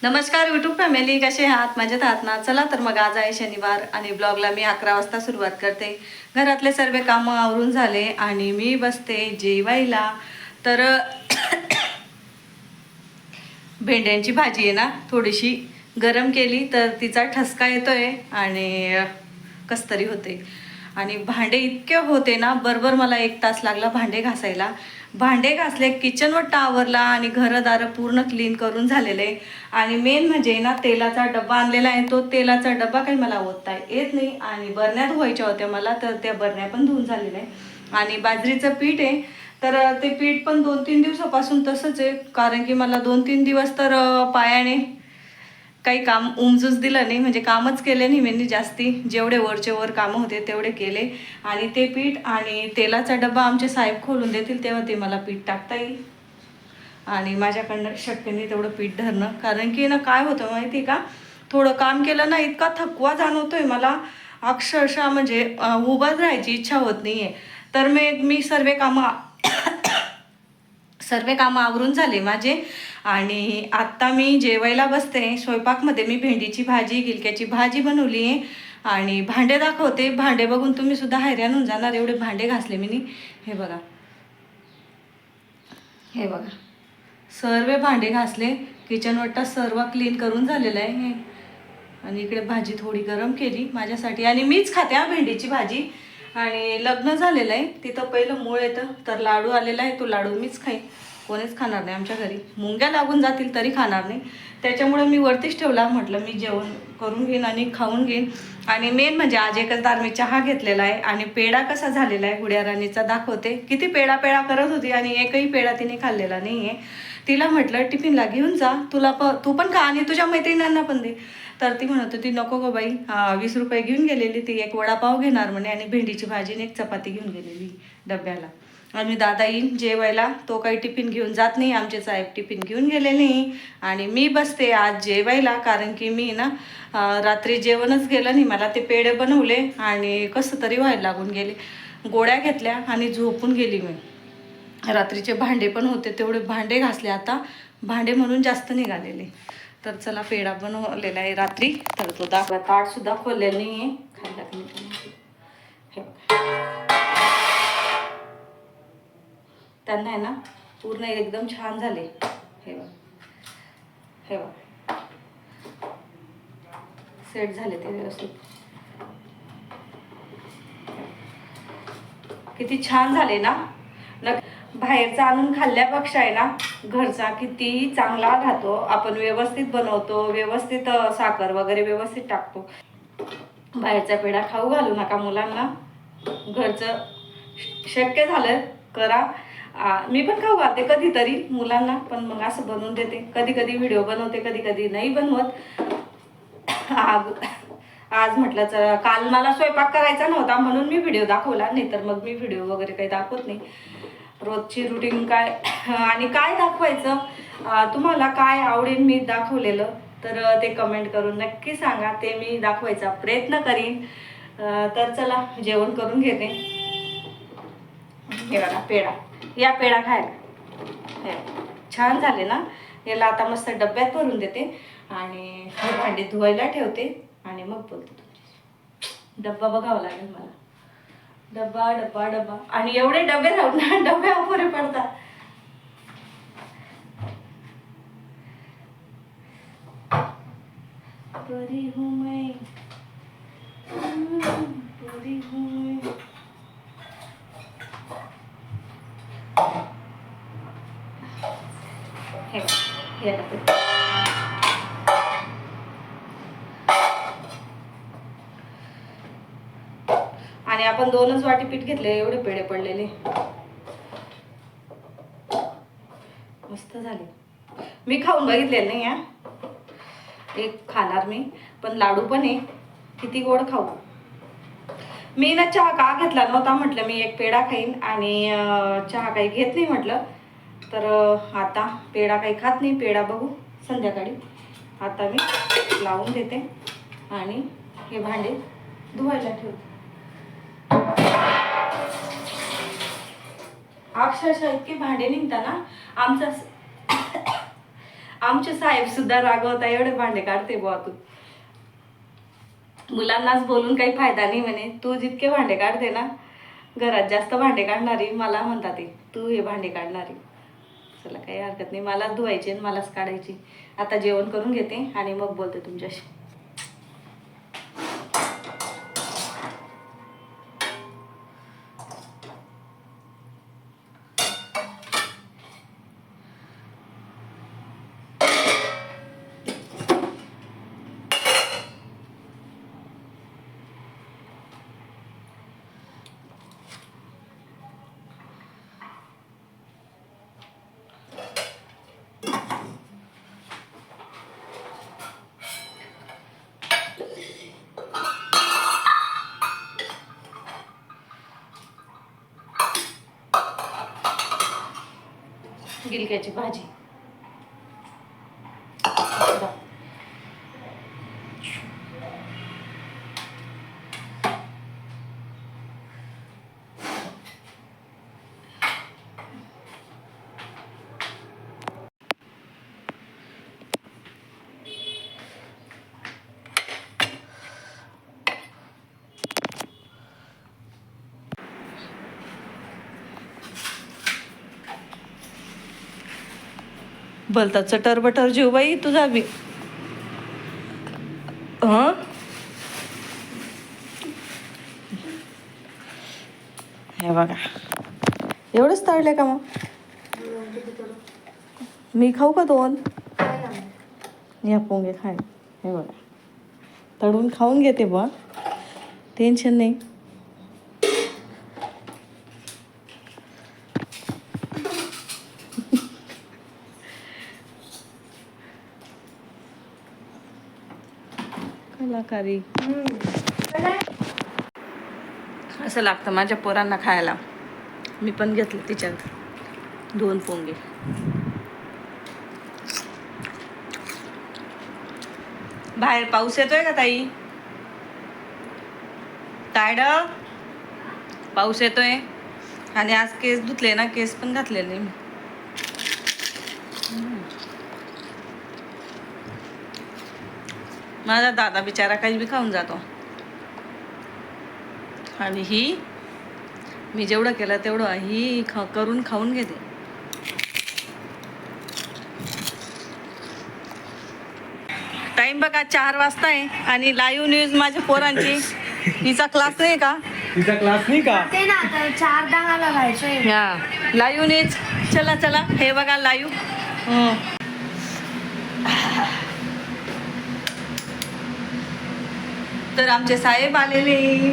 नमस्कार YouTube family, कसे आहात? मजेत आहात ना? चला तर मग आज आहे शनिवार आणि ब्लॉगला मी 11 वाजता सुरुवात करते. घरातले सर्व कामं आवरून झाले आणि मी बसते जेवायला. तर भेंड्यांची भाजी आहे ना, थोडीशी गरम केली तर तिचा ठसका येतोय आणि कसतरी होते. आणि भांडे इतके होते ना, बरोबर मला 1 तास लागला भांडे घासायला. भांडे घासले, किचन वट्टा आवरला आणि घरदार पूर्ण क्लीन करून झालेले. आणि मेन म्हणजे ना, तेलाचा डब्बा आणलेला आहे. तो तेलाचा डब्बा काही मला ओतता येत नाही आणि बरण्या धुवायच्या होत्या मला, तर त्या बरण्या पण धुवून झालेल्या आहे. आणि बाजरीचं पीठ आहे, तर ते पीठ पण 2-3 दिवसापासून तसंच आहे. कारण की मला 2-3 दिवस तर पायाने काही काम उमजूच दिलं नाही, म्हणजे कामच केले नाही मी जास्ती. जेवढे वरचे वर कामं होते तेवढे केले. आणि ते पीठ आणि तेलाचा डब्बा आमचे साहेब खोलून देतील तेव्हा ते मला पीठ टाकता येईल. आणि माझ्याकडनं शक्य नाही तेवढं पीठ धरणं. कारण की ना काय होतं माहिती का, थोडं काम केलं ना, इतका थकवा जाणवतोय मला अक्षरशः, म्हणजे उभाच राहायची इच्छा होत नाही आहे. तर मी सर्व कामं आवरून झाले माझे. आणि आत्ता मी जेवायला बसते. स्वयंपाकमध्ये मी भेंडीची भाजी, गिलक्याची भाजी बनवली आहे. आणि भांडे दाखवते. भांडे बघून तुम्ही सुद्धा हैराण होऊन जाणार, एवढे भांडे घासले मी नी. हे बघा, हे बघा, सर्व भांडे घासले. किचन वट्टा सर्व क्लीन करून झालेलं आहे. आणि इकडे भाजी थोडी गरम केली माझ्यासाठी, आणि मीच खाते हा भेंडीची भाजी. आणि लग्न झालेलं आहे तिथं, पहिलं मूळ येतं तर लाडू आलेला आहे, तो लाडू मीच खाईन, कोणीच खाणार नाही आमच्या घरी. मुंग्या लागून जातील तरी खाणार नाही. त्याच्यामुळे मी वरतीच ठेवला, म्हटलं मी जेवण करून घेईन आणि खाऊन घेईन. आणि मेन म्हणजे आज एकचदार मी चहा घेतलेला आहे. आणि पेढा कसा झालेला आहे गुड्या राणीचा दाखवते. किती पेढा पेढा करत होती आणि एकही पेढा तिने खाल्लेला नाही आहे. तिला म्हटलं टिफिनला घेऊन जा, तू पण खा आणि तुझ्या मैत्रिणींना पण दे. तर ती म्हणत होती नको गो बाई, 20 रुपये घेऊन गेलेली ती, एक वडापाव घेणार म्हणे आणि भेंडीची भाजी आणि एक चपाती घेऊन गेलेली डब्याला. आणि दादा येईन जेवायला, तो काही टिफिन घेऊन जात नाही, आमचे साहेब टिफिन घेऊन गेले नाही. आणि मी बसते आज जेवायला. कारण की मी ना रात्री जेवणच गेलं नाही, मला ते पेढे बनवले आणि कसं तरी व्हायला लागून गेले. गोळ्या घेतल्या आणि झोपून गेली मी. रात्रीचे भांडे पण होते, तेवढे भांडे घासले. आता भांडे म्हणून जास्त निघालेले. तर चला, पेढा बनवलेला आहे रात्री, तर तो दाखवा. ताटसुद्धा खोललेलं नाही आहे, खायला हे त्यांना आहे ना पूर्ण एकदम छान झाले. हे बघ, हे बघ, सेट झाले ते व्यवस्थित. किती छान झाले ना. बाहेरचा आणून खाल्ल्यापेक्षा आहे ना, घरचा किती चांगला राहतो. आपण व्यवस्थित बनवतो, व्यवस्थित साखर वगैरे व्यवस्थित टाकतो. बाहेरचा पेढा खाऊ घालू नका मुलांना. घरचं शक्य झालं करा. मी पण खाऊ घालते कधीतरी मुलांना, पण मग असं बनवून देते. कधी कधी व्हिडिओ बनवते, कधी कधी नाही बनवत. आज म्हटलं चला, काल मला स्वयंपाक करायचा नव्हता म्हणून मी व्हिडिओ दाखवला, नाही तर मग मी व्हिडिओ वगैरे काही दाखवत नाही. रोजची रुटीन काय आणि काय दाखवायचं, तुम्हाला काय आवडेल मी दाखवलेलं, तर ते कमेंट करून नक्की सांगा, ते मी दाखवायचा प्रयत्न करीन. तर चला जेवण करून घेते. हे बघा पेढा, या पेढा खायला हे छान झाले ना. याला आता मस्त डब्यात भरून देते आणि भांडी धुवायला ठेवते आणि मग बोलते तुमच्याशी. डब्बा बघावा लागेल मला. डब्बा डब्बा डब्बा, आणि एवढे डबे राहून ना डबे अपुरे पडतात. परी हूँ मैं, परी हूँ मैं. हे डबे आणि आपण 2च वाटी पीठ घेतले, एवढे पेढे पडलेले मस्त झाले. मी खाऊन बघितले नाही हा, एक खाणार मी, पण लाडू पण आहे. किती गोड खाऊ. मी ना चहा का घेतला नव्हता, म्हटलं मी एक पेढा खाईन आणि चहा काही घेत नाही म्हटलं. तर आता पेढा काही खात नाही. पेढा बघू संध्याकाळी. आता मी लावून देते आणि हे भांडे धुवायला ठेवते. अक्षरशः इतके भांडे निघताना. आमचे साहेब सुद्धा रागवता, एवढे भांडे काढते बुवा तू. मुलांनाच बोलून काही फायदा नाही म्हणे, तू जितके भांडे काढते ना, घरात जास्त भांडे काढणारी मला म्हणतात ते, तू हे भांडे काढणारी. चला काही हरकत नाही, मलाच धुवायची आणि मलाच काढायची. आता जेवण करून घेते आणि मग बोलते तुमच्याशी. गिलक्याची भाजी. भलता चटर बटर जीव बाई तुझा बी. हं हे बघा, एवढंच तळले का मग? मी खाऊ का 2? या पोंगे खाय. हे बघा, तळून खाऊन घेते बा, टेन्शन नाही. कलाकारी असं लागतं माझ्या पोरांना खायला. मी पण घेतलं तिच्यात 2 पोंगे. बाहेर पाऊस येतोय का ताई? तायड पाऊस येतोय. आणि आज केस धुतले ना, केस पण घातलेले मी. माझा दादा बिचारा काही बी खाऊन जातो. आणि ही मी जेवढं केलं तेवढं ही करून खाऊन घेते. टाइम बघा 4 वाजता आहे आणि लाईव्ह न्यूज माझ्या पोरांची. हिचा क्लास नाही का? तिचा क्लास नाही का? ते ना आता 4:10 जायचंय. हा लाईव्ह न्यूज. चला चला, हे बघा लाईव्ह. तर आमचे साहेब आलेले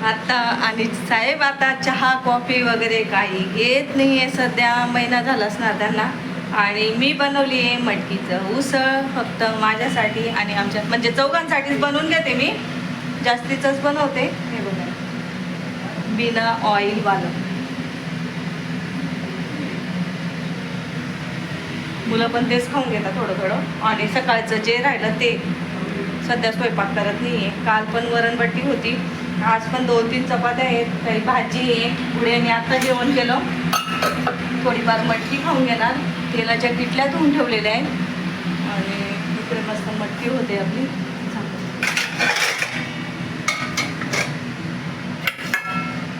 आता, आणि साहेब आता चहा कॉफी वगैरे काही घेत नाही आहे सध्या. महिना झाला असणार त्यांना. आणि मी बनवली आहे मटकीचं उसळ, फक्त माझ्यासाठी आणि आमच्या म्हणजे चौघांसाठीच बनवून घेते मी, जास्तीचंच बनवते. हे बघा, बिना ऑइलवालं. मुलं पण तेच खाऊन घेतात थोडं थोडं. आणि सकाळचं जे राहिलं ते सध्या स्वयंपाक करत नाही आहे. काल पण वरणबट्टी होती, आज पण 2-3 चपात्या आहेत, काही भाजी आहे पुढे. आणि आता जेवण केलं, थोडीफार मटकी खाऊन घेणार. तेलाच्या किटल्या धुवून ठेवलेल्या आहेत आणि इकडे मस्त मटकी होते आपली.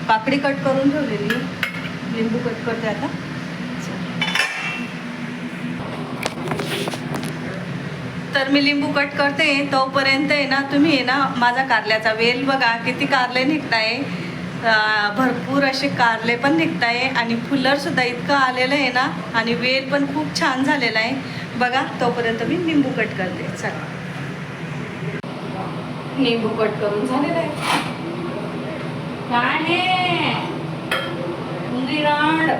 काकडी कट करून ठेवलेली, लिंबू कट करते आता. तर मी लिंबू कट करते, तोपर्यंत आहे ना तुम्ही आहे ना माझा कारल्याचा वेल बघा किती कारले निघताय. भरपूर असे कारले पण निघताय आणि फुलरसुद्धा इतकं आलेलं आहे ना, आणि वेल पण खूप छान झालेला आहे बघा. तोपर्यंत मी लिंबू कट करते. चला, लिंबू कट करून झालेलं आहे. काय उंदीरांड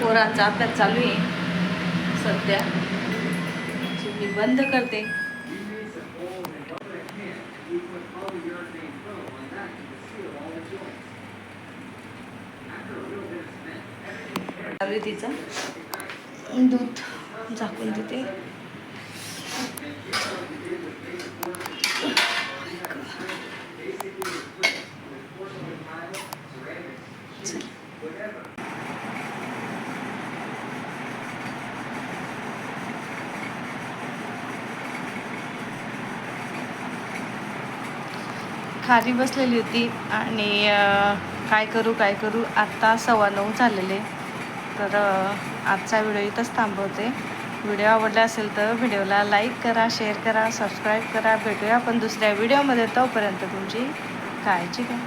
पोरांचा अभ्यास चालू आहे. सध्या मी बंद करते. चालू आहे तिचं दूध झाकून देते. खाली बसलेली होती आणि काय करू आत्ता 9:15 झालेले. तर आजचा व्हिडिओ इथंच थांबवते. व्हिडिओ आवडला असेल तर व्हिडिओला लाईक करा, शेअर करा, सबस्क्राईब करा. भेटूया आपण दुसऱ्या व्हिडिओमध्ये. तोपर्यंत तुमची काळजी घ्या.